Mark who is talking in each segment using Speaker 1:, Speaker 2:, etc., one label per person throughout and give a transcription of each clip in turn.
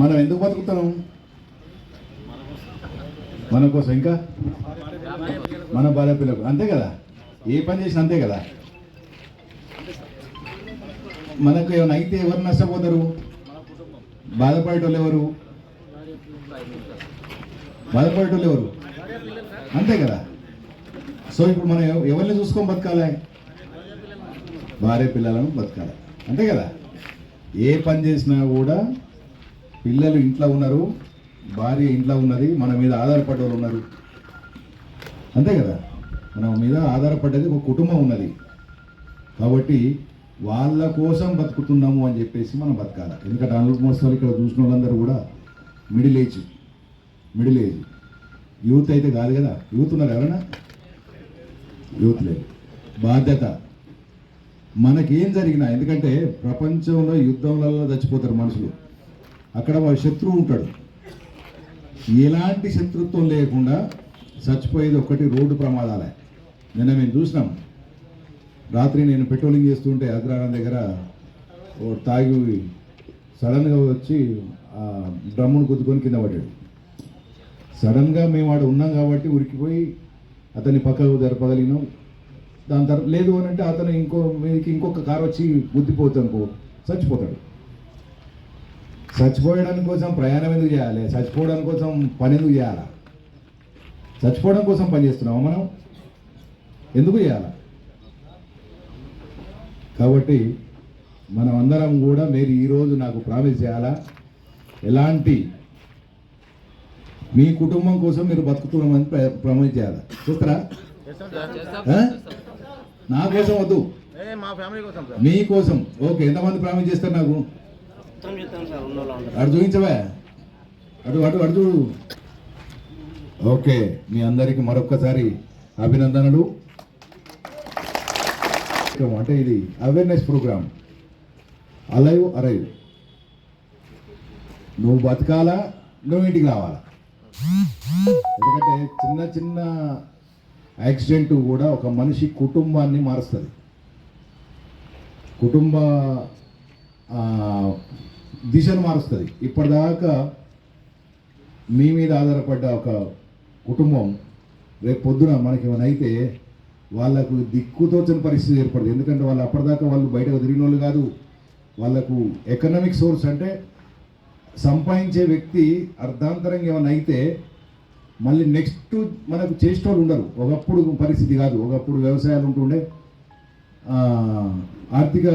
Speaker 1: మనం ఎందుకు బతుకుతాం? మన కోసం, ఇంకా మన భార్య పిల్లకు, అంతే కదా. ఏ పని చేసినా అంతే కదా. మనకు ఏమైనా అయితే ఎవరు నష్టపోతారు? బాధపడేటోళ్ళు ఎవరు? బాధపడేటోళ్ళు ఎవరు? అంతే కదా. సో ఇప్పుడు మనం ఎవరిని చూసుకొని బతకాలి? భార్య పిల్లలను బతకాలి, అంతే కదా. ఏ పని చేసినా కూడా పిల్లలు ఇంట్లో ఉన్నారు, భార్య ఇంట్లో ఉన్నది, మన మీద ఆధారపడ్డ వాళ్ళు ఉన్నారు, అంతే కదా. మన మీద ఆధారపడ్డది ఒక కుటుంబం ఉన్నది. కాబట్టి వాళ్ళ కోసం బతుకుతున్నాము అని చెప్పేసి మనం బతకాలి. ఎందుకంటే ఆల్మోస్ట్ ఇక్కడ చూసిన వాళ్ళందరూ కూడా మిడిల్ ఏజ్ యూత్ అయితే కాదు కదా. యూత్ ఉన్నారు ఎవరైనా? యూత్ లేదు. బాధ్యత మనకేం జరిగినా, ఎందుకంటే ప్రపంచంలో యుద్ధంలలో చచ్చిపోతారు మనుషులు, అక్కడ వాడు శత్రువు ఉంటాడు. ఎలాంటి శత్రుత్వం లేకుండా చచ్చిపోయేది ఒకటి రోడ్డు ప్రమాదాలే. నిన్న మేము చూసినాం. రాత్రి నేను పెట్రోలింగ్ చేస్తుంటే అగ్రహారం దగ్గర తాగి సడన్గా వచ్చి ఆ డ్రమ్మును గుద్దుకొని కింద పడ్డాడు. సడన్గా మేము ఆడ ఉన్నాం కాబట్టి ఉరికిపోయి అతన్ని పక్కకు జరపగలిగినాం. దాని తర్వాత లేదు అని అంటే అతను ఇంకొక కారు వచ్చి గుద్దిపోతానుకో చచ్చిపోతాడు. చచ్చిపోయడానికి కోసం ప్రయాణం ఎందుకు చేయాలి? చచ్చిపోవడానికి కోసం పని ఎందుకు చేయాలా? చచ్చిపోవడం కోసం పని చేస్తున్నామా మనం? ఎందుకు చేయాలా? కాబట్టి మనం అందరం కూడా మీరు ఈరోజు నాకు ప్రామిస్ చేయాలా, ఎలాంటి మీ కుటుంబం కోసం మీరు బతుకుతున్నామని ప్రామిస్ చేయాలా. చూస్తారా? నా కోసం వద్దు, మీ కోసం. ఓకే, ఎంతమంది ప్రామిస్ చేస్తారు నాకు? అటు చూపించవా, అటు అటు అటు చూడు. ఓకే, మీ అందరికీ మరొక్కసారి అభినందనలు. అంటే ఇది అవేర్నెస్ ప్రోగ్రామ్, అలైవ్ అరైవ్. నువ్వు బతకాలా, నువ్వు ఇంటికి రావాలా. ఎందుకంటే చిన్న చిన్న యాక్సిడెంట్ కూడా ఒక మనిషి కుటుంబాన్ని మారుస్తుంది. కుటుంబ దిశను మారుస్తుంది. ఇప్పటిదాకా మీ మీద ఆధారపడ్డ ఒక కుటుంబం రేపు పొద్దున మనకి ఏమైనా అయితే వాళ్ళకు దిక్కుతోచని పరిస్థితి ఏర్పడుతుంది. ఎందుకంటే వాళ్ళు అప్పటిదాకా వాళ్ళు బయటకు తిరిగిన వాళ్ళు కాదు. వాళ్ళకు ఎకనామిక్ సోర్స్ అంటే సంపాదించే వ్యక్తి అర్ధాంతరంగా ఏమైనా అయితే మళ్ళీ నెక్స్ట్ మనకు చేసేటోళ్ళు ఉండరు. ఒకప్పుడు పరిస్థితి కాదు. ఒకప్పుడు వ్యవసాయాలు ఉంటుండే, ఆర్థిక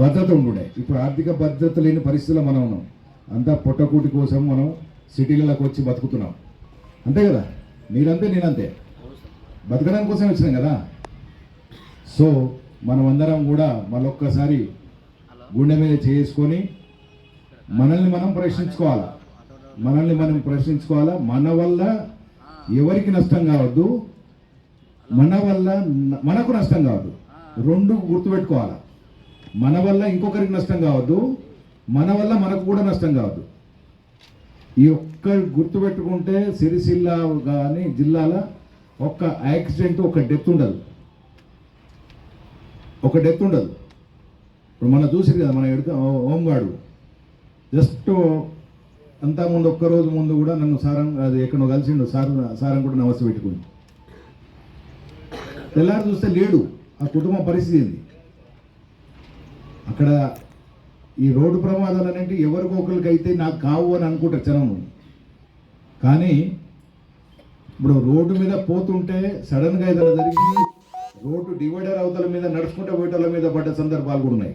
Speaker 1: భద్రత ఉంటుండే. ఇప్పుడు ఆర్థిక భద్రత లేని పరిస్థితుల్లో మనం ఉన్నాం. అంతా పొట్టకూటి కోసం మనం సిటీలకు వచ్చి బతుకుతున్నాం, అంతే కదా. మీరంతే, నేనంతే. బతకడం కోసం వచ్చినాం కదా. సో మనం అందరం కూడా మళ్ళొక్కసారి గుండె మీద చేసుకొని మనల్ని మనం ప్రశ్నించుకోవాలా. మన వల్ల ఎవరికి నష్టం కావద్దు, మన వల్ల మనకు నష్టం కావద్దు. రెండు గుర్తుపెట్టుకోవాలా. మన వల్ల ఇంకొకరికి నష్టం కావద్దు, మన వల్ల మనకు కూడా నష్టం కావద్దు. ఈ ఒక్క గుర్తుపెట్టుకుంటే సిరిసిల్ల కానీ జిల్లాలో ఒక్క యాక్సిడెంట్, ఒక డెత్ ఉండదు. ఇప్పుడు మనం చూసింది కదా, మన ఎడుక హోంగార్డు జస్ట్ అంతకుముందు ఒక్కరోజు ముందు కూడా నన్ను అది ఎక్కడో కలిసిండు. సారం కూడా నమస్తే పెట్టుకుని తెల్లారి చూస్తే లేడు. ఆ కుటుంబ పరిస్థితి ఏంది? అక్కడ ఈ రోడ్డు ప్రమాదాలు అనేవి ఎవరికి ఒకరికి అయితే నాకు కావు అని అనుకుంటారు జనం. కానీ ఇప్పుడు రోడ్డు మీద పోతుంటే సడన్గా ఏదైనా జరిగి రోడ్డు డివైడర్ అవతల మీద నడుచుకుంటూ పోయేటోళ్ళ మీద పడ్డ సందర్భాలు కూడా ఉన్నాయి.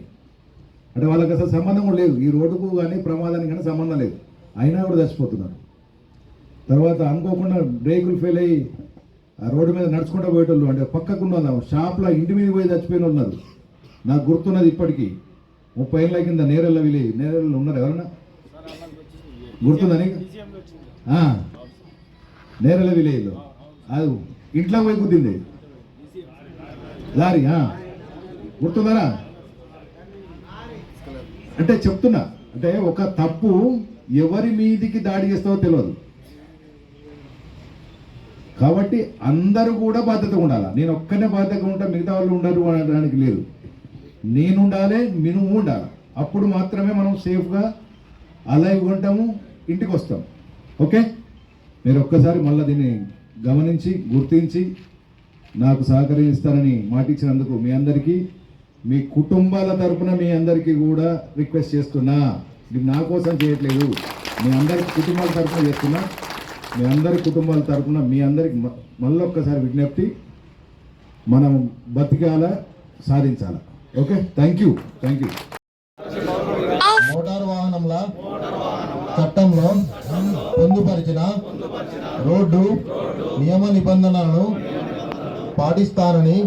Speaker 1: అంటే వాళ్ళకి అసలు సంబంధం కూడా లేదు, ఈ రోడ్డుకు కానీ ప్రమాదానికి కానీ సంబంధం లేదు, అయినా కూడా చచ్చిపోతున్నారు. తర్వాత అనుకోకుండా బ్రేకులు ఫెయిల్ అయ్యి ఆ రోడ్డు మీద నడుచుకుంటూ పోయేటోళ్ళు, అంటే పక్కకున్న షాప్లో ఇంటి మీద పోయి చచ్చిపోయిన ఉన్నారు. నాకు గుర్తున్నది ఇప్పటికీ 30 ఏళ్ళ కింద నేరెళ్ళ విలేజ్. నేరెళ్ళు ఉన్నారు ఎవరన్నా? గుర్తుందని? నేరెళ్ళ విలేజ్లో అది ఇంట్లో పోయి గుద్దింది లారీ. గుర్తుందరా? అంటే చెప్తున్నా, అంటే ఒక తప్పు ఎవరి మీదికి దాడి చేస్తావో తెలియదు. కాబట్టి అందరూ కూడా బాధ్యత ఉండాలి. నేను ఒక్కనే బాధ్యత ఉంటా, మిగతా వాళ్ళు ఉండరు అనడానికి లేదు. నేను ఉండాలి, నువ్వు ఉండాలి. అప్పుడు మాత్రమే మనం సేఫ్గా అలైవ్ ఉంటాము, ఇంటికి వస్తాం. ఓకే, మీరు ఒక్కసారి మళ్ళీ దీన్ని గమనించి గుర్తించి నాకు సహకరిస్తారని మాటిచ్చినందుకు మీ అందరికీ, మీ కుటుంబాల తరపున మీ అందరికీ కూడా రిక్వెస్ట్ చేస్తున్నా. ఇది నా కోసం చేయట్లేదు, మీ అందరి కుటుంబాల తరపున చేస్తున్నా. మీ అందరి కుటుంబాల తరపున మీ అందరికి మళ్ళీ ఒక్కసారి విజ్ఞప్తి, మనం బతికాల, సాధించాల. Okay, thank you.
Speaker 2: మోటారు వాహనముల చట్టంలో పొందుపరిచిన రోడ్డు నియమ నిబంధనలను పాటిస్తానని,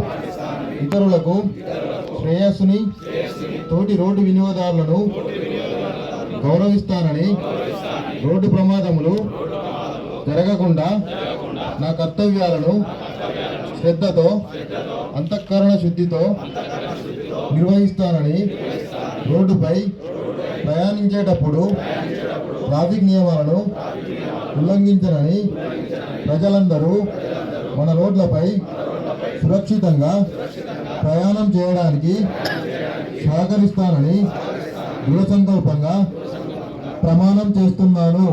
Speaker 2: ఇతరులకు శ్రేయస్సుని, తోటి రోడ్డు వినియోగదారులను గౌరవిస్తానని, రోడ్డు ప్రమాదములు జరగకుండా నా కర్తవ్యాలను శ్రద్ధతో, అంతఃకరణ శుద్ధితో నిర్వహిస్తానని, రోడ్డుపై ప్రయాణించేటప్పుడు ట్రాఫిక్ నియమాలను ఉల్లంఘించనని, ప్రజలందరూ మన రోడ్లపై సురక్షితంగా ప్రయాణం చేయడానికి సహకరిస్తానని దృఢ సంకల్పంగా ప్రమాణం చేస్తున్నాను.